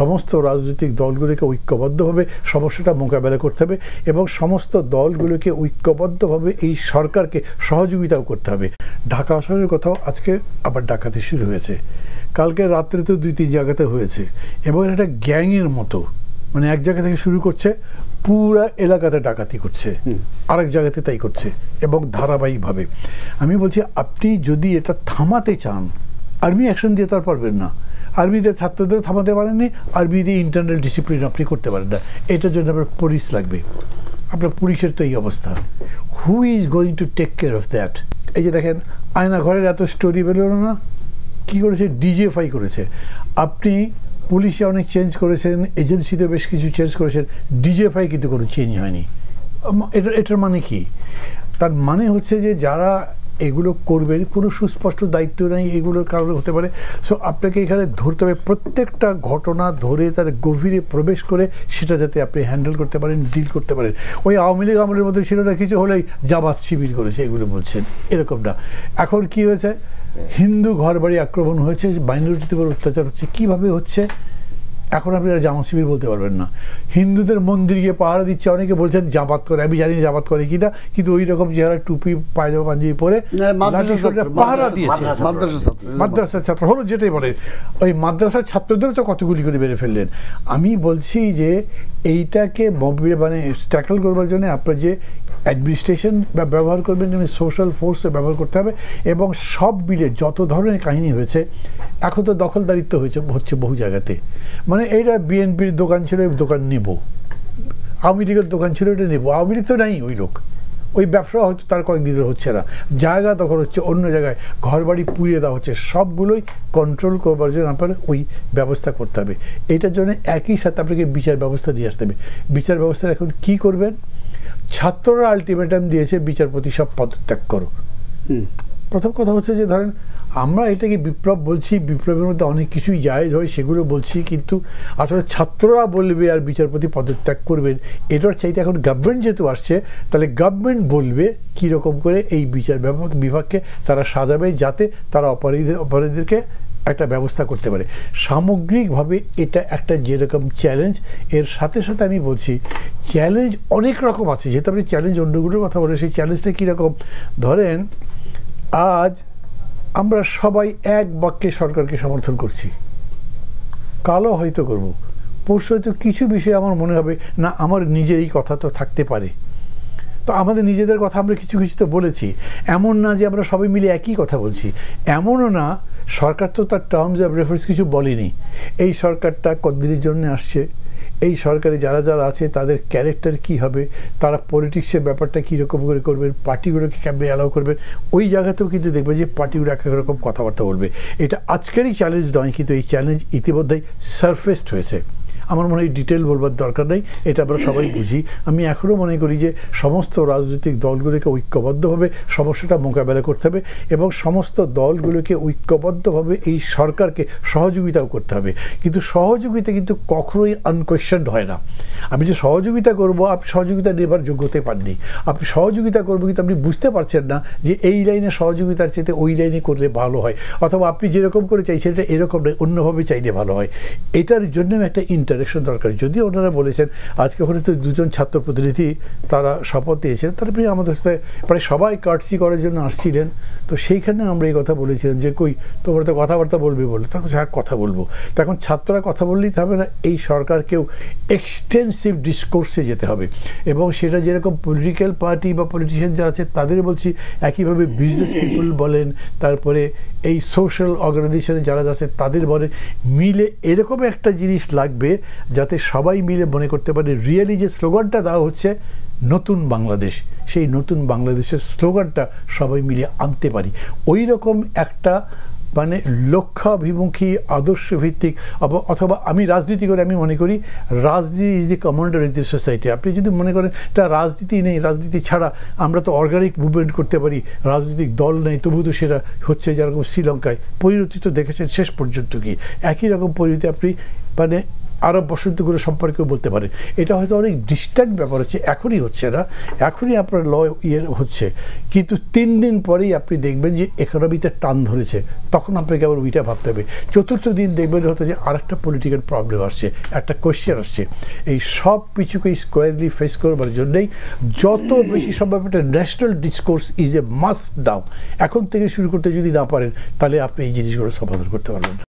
সমস্ত রাজনৈতিক দলগুলোকে ঐক্যবদ্ধভাবে সমস্যাটা মোকাবেলা করতে হবে এবং সমস্ত দলগুলোকে ঐক্যবদ্ধভাবে এই সরকারকে সহযোগিতাও করতে হবে। ঢাকা শহরের কোথাও আজকে আবার ডাকাতি শুরু হয়েছে, কালকে রাত্রে তো 2-3 জায়গাতে হয়েছে এবং এটা একটা গ্যাংয়ের মতো, মানে এক জায়গা থেকে শুরু করছে পুরা এলাকাতে ডাকাতি করছে, আরেক জায়গাতে তাই করছে এবং ধারাবাহিকভাবে। আমি বলছি আপনি যদি এটা থামাতে চান, আর্মি অ্যাকশন দিয়ে তার পারবেন না, আর্মিদের ছাত্রদের থামাতে পারেননি, আর্মি দিয়ে ইন্টারনাল ডিসিপ্লিন আপনি করতে পারেন না, এটার জন্য আপনার পুলিশ লাগবে। আপনার পুলিশের তো এই অবস্থা, who is going to take care of that? এই যে দেখেন আয়না ঘরের এত স্টোরি বেরোলো না, কী করেছে? ডিজিএফআই করেছে। আপনি পুলিশে অনেক চেঞ্জ করেছেন, এজেন্সিতে বেশ কিছু চেঞ্জ করেছেন, ডিজিএফআই কিন্তু কোনো চেঞ্জ হয়নি। এটার মানে কি? তার মানে হচ্ছে যে যারা এগুলো করবেন কোনো সুস্পষ্ট দায়িত্ব নেই, এগুলোর কারণে হতে পারে। সো আপনাকে এখানে ধরতে হবে, প্রত্যেকটা ঘটনা ধরে তার গভীরে প্রবেশ করে সেটা যাতে আপনি হ্যান্ডেল করতে পারেন, ডিল করতে পারেন। ওই আওয়ামী লীগ আমলের মতো ছিল না, কিছু হলেই জামাত শিবির করেছে এগুলো বলছেন, এরকম না। এখন কি হয়েছে? হিন্দু ঘর বাড়ি আক্রমণ হয়েছে, মাইনরিটির উপর অত্যাচার হচ্ছে। কীভাবে হচ্ছে? এখন আপনি জামাত শিবির বলতে পারবেন না। হিন্দুদের মন্দির গিয়ে পাহারা দিচ্ছে, অনেকে বলছেন জামাত করে, আমি জানি জামাত করে কিনা, কিন্তু ওই রকম চেহারা টুপি পায়জামা পাঞ্জাবি পরে পাহারা দিয়েছে। মাদ্রাসার ছাত্র হলো, যেটাই বলে, ওই মাদ্রাসার ছাত্রদের তো কতগুলি করে মেরে ফেললেন। আমি বলছি যে এইটাকে মানে ট্যাকল করবার জন্য আপনার যে অ্যাডমিনিস্ট্রেশন ব্যবহার করবেন, সোশ্যাল ফোর্সে ব্যবহার করতে হবে এবং সব মিলে যত ধরনের কাহিনী হয়েছে। এখন তো দখলদারিত্ব হচ্ছে বহু জায়গাতে, মানে এইটা বিএনপির দোকান ছিল, দোকান নেব, আওয়ামী লীগের দোকান ছিল, এটা নেব। আওয়ামী লীগ তো নাই ওই লোক, ওই ব্যবসা হয়তো তার কয়েকদিন হচ্ছে না, জায়গা দখল হচ্ছে, অন্য জায়গায় ঘর বাড়ি পুড়িয়ে দেওয়া হচ্ছে। সবগুলোই কন্ট্রোল করবার জন্য আপনার ওই ব্যবস্থা করতে হবে। এইটার জন্য একই সাথে আপনাকে বিচার ব্যবস্থা নিয়ে আসতে হবে। বিচার ব্যবস্থা এখন কি করবেন? ছাত্ররা আলটিমেটাম দিয়েছে, বিচারপতি সব পদত্যাগ করো। প্রথম কথা হচ্ছে যে ধরেন আমরা এটাকে বিপ্লব বলছি, বিপ্লবের মধ্যে অনেক কিছুই জায়েজ হয়, সেগুলো বলছি, কিন্তু আসলে ছাত্ররা বলবে আর বিচারপতি পদত্যাগ করবেন, এটার চাইতে এখন গভর্নমেন্ট যেহেতু আসছে, তাহলে গভর্নমেন্ট বলবে কীরকম করে এই বিচার বিভাগকে তারা সাজাবে, যাতে তারা অপরাধীদেরকে একটা ব্যবস্থা করতে পারে। সামগ্রিকভাবে এটা একটা যেরকম চ্যালেঞ্জ, এর সাথে সাথে আমি বলছি চ্যালেঞ্জ অনেক রকম আছে। যেহেতু আপনি চ্যালেঞ্জ অন্যগুলোর কথা বলে, সেই চ্যালেঞ্জটা কীরকম? ধরেন আজ আমরা সবাই এক বাক্যে সরকারকে সমর্থন করছি, কালও হয়তো করব, পরশু হয়তো কিছু বিষয়ে আমার মনে হবে না আমার নিজের এই কথা তো থাকতে পারে। তো আমাদের নিজেদের কথা আমরা কিছু কিছু তো বলেছি, এমন না যে আমরা সবাই মিলে একই কথা বলছি, এমনও না। সরকার তো তার টার্মস অফ রেফারেন্স কিছু বলেনি। এই সরকারটা কতদিনের জন্য আসছে, এই সরকারে যারা যারা আছে তাদের ক্যারেক্টার কি হবে, তারা পলিটিক্সের ব্যাপারটা কীরকম করে করবেন, পার্টিগুলোকে কেমন অ্যালাউ করবেন, ওই জায়গাতেও কিন্তু দেখবে যে পার্টিগুলো এক এক রকম কথাবার্তা বলবে। এটা আজকেরই চ্যালেঞ্জ নয়, কিন্তু এই চ্যালেঞ্জ ইতিমধ্যেই সারফেসড হয়েছে। আমার মনে হয় ডিটেল বলবার দরকার নেই, এটা আমরা সবাই বুঝি। আমি এখনও মনে করি যে সমস্ত রাজনৈতিক দলগুলোকে ঐক্যবদ্ধভাবে সমস্যাটা মোকাবেলা করতে হবে এবং সমস্ত দলগুলোকে ঐক্যবদ্ধভাবে এই সরকারকে সহযোগিতাও করতে হবে। কিন্তু সহযোগিতা কিন্তু কখনোই আনকোয়েশ্চেন্ড হয় না। আমি যে সহযোগিতা করব, আপনি সহযোগিতা নেবার যোগ্যতা পাননি। আপনি সহযোগিতা করবো, কিন্তু আপনি বুঝতে পারছেন না যে এই লাইনে সহযোগিতার চেয়ে ওই লাইনে করলে ভালো হয়, অথবা আপনি যেরকম করে চাইছেন এটা এরকম নয়, অন্যভাবে চাইলে ভালো হয়। এটার জন্য একটা ইন্টারেকশন দরকার। যদিও ওনারা বলেছেন আজকে ওখানে তো 2জন ছাত্র প্রতিনিধি তারা শপথ দিয়েছেন, তারা আমাদের সাথে প্রায় সবাই কার্টসি করার জন্য আসছিলেন। তো সেইখানে আমরা এই কথা বলেছিলাম যে কই তোমরা তো কথাবার্তা বলবে বলে, তখন হ্যাঁ কথা বলবো। তখন ছাত্ররা কথা বললেই হবে না, এই সরকারকেও এক্সটেন্সিভ ডিসকোর্সে যেতে হবে এবং সেটা যেরকম পলিটিক্যাল পার্টি বা পলিটিশিয়ান যারা আছে তাদের বলছি, একইভাবে বিজনেস পিপল বলেন, তারপরে এই সোশ্যাল অর্গানাইজেশনে যারা আছে তাদের বলেন, মিলে এরকম একটা জিনিস লাগবে যাতে সবাই মিলে মনে করতে পারে রিয়েলি যে স্লোগানটা দেওয়া হচ্ছে নতুন বাংলাদেশ, সেই নতুন বাংলাদেশের স্লোগানটা সবাই মিলে আনতে পারি। ওই রকম একটা মানে লক্ষ্যাভিমুখী আদর্শ ভিত্তিক, অথবা আমি রাজনীতি করে আমি মনে করি রাজনীতি is the commander is the society. আপনি যদি মনে করেন এটা রাজনীতি নেই, রাজনীতি ছাড়া আমরা তো অর্গানিক মুভমেন্ট করতে পারি, রাজনৈতিক দল নেই, তবু তো সেটা হচ্ছে যেরকম শ্রীলঙ্কায় পরিণতি তো দেখেছেন শেষ পর্যন্ত কি একই রকম পরিণতি। আপনি মানে আরব বসন্তগুলো সম্পর্কেও বলতে পারেন। এটা হয়তো অনেক ডিস্ট্যান্ট ব্যাপার হচ্ছে, এখনই হচ্ছে না, এখনই আপনার ল ইয়ে হচ্ছে, কিন্তু 3 দিন পরেই আপনি দেখবেন যে ইকোনমিতে টান ধরেছে, তখন আপনাকে আবার ওইটা ভাবতে হবে। চতুর্থ দিন দেখবেন হয়তো যে আরেকটা পলিটিক্যাল প্রবলেম আসছে, একটা কোয়েশ্চেন আসছে। এই সব কিছুকে স্কোয়ারলি ফেস করবার জন্যই যত বেশি সম্ভব একটা national discourse is a must নাও। এখন থেকে শুরু করতে যদি না পারেন তাহলে আপনি এই জিনিসগুলো সমাধান করতে পারবেন না।